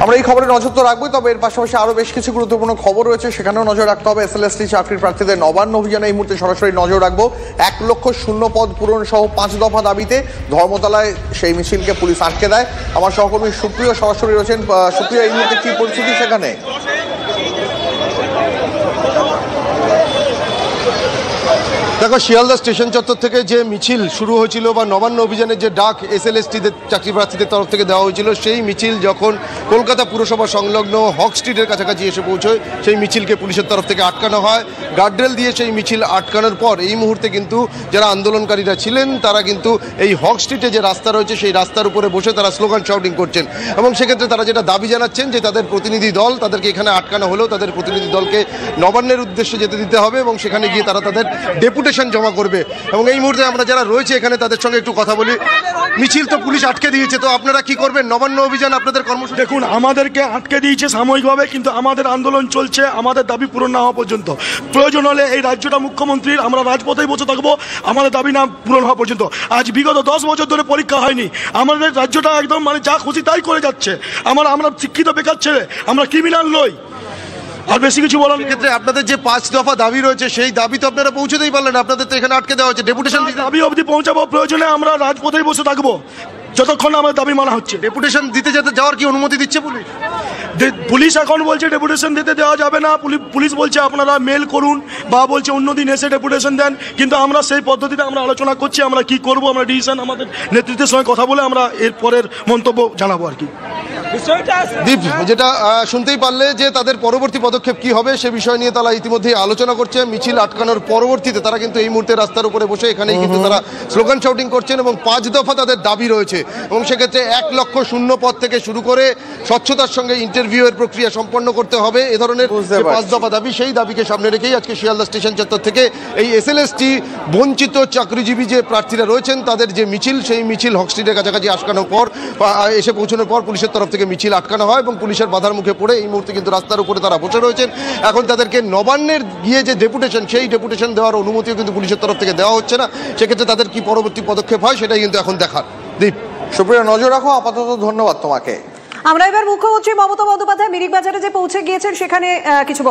আমরা এই খবরে নজর তো রাখবো, তবে এর পাশাপাশি আরো বেশ কিছু গুরুত্বপূর্ণ খবর রয়েছে, সেখানেও নজর রাখতে হবে। এসএলএসটি চাকরির প্রার্থীদের নবান্ন অভিযানে এই মুহূর্তে সরাসরি নজর রাখবো। 1 লক্ষ শূন্য পদ পূরণ সহ 5 দফা দাবিতে ধর্মতলায় সেই মিছিলকে পুলিশ আটকে দেয়। আমার সহকর্মী সুপ্রিয় সরাসরি রয়েছেন। সুপ্রিয়, এই মুহূর্তে কি পরিস্থিতি সেখানে? দেখো, শিয়ালদা স্টেশন চত্বর থেকে যে মিছিল শুরু হয়েছিল বা নবান্ন অভিযানের যে ডাক এসএলএসটিদের চাকরি প্রার্থীদের তরফ থেকে দেওয়া হয়েছিল, সেই মিছিল যখন কলকাতা পুরসভা সংলগ্ন হক স্ট্রিটের কাছাকাছি এসে পৌঁছয়, সেই মিছিলকে পুলিশের তরফ থেকে আটকানো হয়। গার্ডরেল দিয়ে সেই মিছিল আটকানোর পর এই মুহূর্তে কিন্তু যারা আন্দোলনকারীরা ছিলেন তারা কিন্তু এই হক স্ট্রিটে যে রাস্তা রয়েছে সেই রাস্তার উপরে বসে তারা স্লোগান শাউটিং করছেন, এবং সেক্ষেত্রে তারা যেটা দাবি জানাচ্ছেন যে তাদের প্রতিনিধি দল, তাদেরকে এখানে আটকানো হলেও তাদের প্রতিনিধি দলকে নবান্নের উদ্দেশ্যে যেতে দিতে হবে এবং সেখানে গিয়ে তারা তাদের ডেপুটেশন জমা করবে। এবং এই মুহূর্তে আমরা যারা রয়েছে এখানে তাদের সঙ্গে একটু কথা বলি। মিছিল তো পুলিশ আটকে দিয়েছে, তো আপনারা কি করবেন? নবান্ন অভিযান আপনাদের কর্মসূচি? দেখুন, আমাদেরকে আটকে দিয়েছে সাময়িকভাবে, কিন্তু আমাদের আন্দোলন চলছে আমাদের দাবি পূরণ না হওয়া পর্যন্ত। প্রয়োজন হলে এই রাজ্যটা মুখ্যমন্ত্রীর, আমরা রাজপথেই বসে থাকবো আমাদের দাবি না পূরণ হওয়া পর্যন্ত। আজ বিগত 10 বছর ধরে পরীক্ষা হয়নি, আমাদের রাজ্যটা একদম যা খুশি তাই করে যাচ্ছে। আমরা শিক্ষিত বেকার ছেলে, আমরা ক্রিমিনাল নই। আর বেশি কিছু বলার ক্ষেত্রে আপনাদের যে 5 দফা দাবি রয়েছে সেই দাবি তো আপনারা পৌঁছতেই পারলেন, আপনাদের তো এখানে আটকে দেওয়া হচ্ছে। ডেপুটেশন দাবি অবধি পৌঁছাবো, প্রয়োজনে আমরা রাজপথেই বসে থাকবো যতক্ষণ আমাদের দাবি মানা হচ্ছে। ডেপুটেশন দিতে যাওয়ার কি অনুমতি দিচ্ছে পুলিশ? পুলিশ এখন বলছে ডেপুটেশন দিতে দেওয়া যাবে না। পুলিশ বলছে আপনারা মেল করুন বা বলছে অন্যদিন এসে ডেপুটেশন দেন, কিন্তু আমরা সেই পদ্ধতিতে আমরা আলোচনা করছি আমরা কি করব। আমরা ডিসিশন আমাদের নেতৃত্বের সঙ্গে কথা বলে আমরা এর পরের মন্তব্য জানাবো আর কি। দীপ, যেটা শুনতেই পারলে যে তাদের পরবর্তী পদক্ষেপ কি হবে সে বিষয় নিয়ে তারা ইতিমধ্যে আলোচনা করছে। মিছিল আটকানোর পরবর্তীতে তারা কিন্তু এই মুহূর্তে রাস্তার উপরে বসে এখানেই কিন্তু তারা স্লোগান শাউটিং করছেন এবং 5 দফা তাদের দাবি রয়েছে, এবং সেক্ষেত্রে 1 লক্ষ শূন্য পদ থেকে শুরু করে স্বচ্ছতার সঙ্গে ইন্টারভিউ এর প্রক্রিয়া সম্পন্ন করতে হবে। এ ধরনের 5 দফা দাবি, সেই দাবিকে সামনে রেখেই আজকে শিয়ালদা স্টেশন চত্বর থেকে এই এসএলএসটি বঞ্চিত চাকরিজীবী যে প্রার্থীরা রয়েছেন তাদের যে মিছিল, সেই মিছিল হক স্ট্রিটের কাছাকাছি আটকানোর পর এসে পৌঁছানোর পর পুলিশের তরফ থেকে মিছিল আটকানো হয় এবং পুলিশের বাধার মুখে পড়ে এই মুহূর্তে কিন্তু রাস্তার উপরে তারা বসে রয়েছেন। এখন তাদেরকে নবান্নের গিয়ে যে ডেপুটেশন, সেই ডেপুটেশন দেওয়ার অনুমতিও কিন্তু পুলিশের তরফ থেকে দেওয়া হচ্ছে না। সেক্ষেত্রে তাদের কি পরবর্তী পদক্ষেপ হয় সেটাই কিন্তু এখন দেখার। দীপ, সুপ্রিয়া, নজর রাখো। আপাতত ধন্যবাদ তোমাকে। আমরা এবার মুখ্যমন্ত্রী মমতা বন্দ্যোপাধ্যায় মিরিক বাজারে যে পৌঁছে গিয়েছেন সেখানে কিছু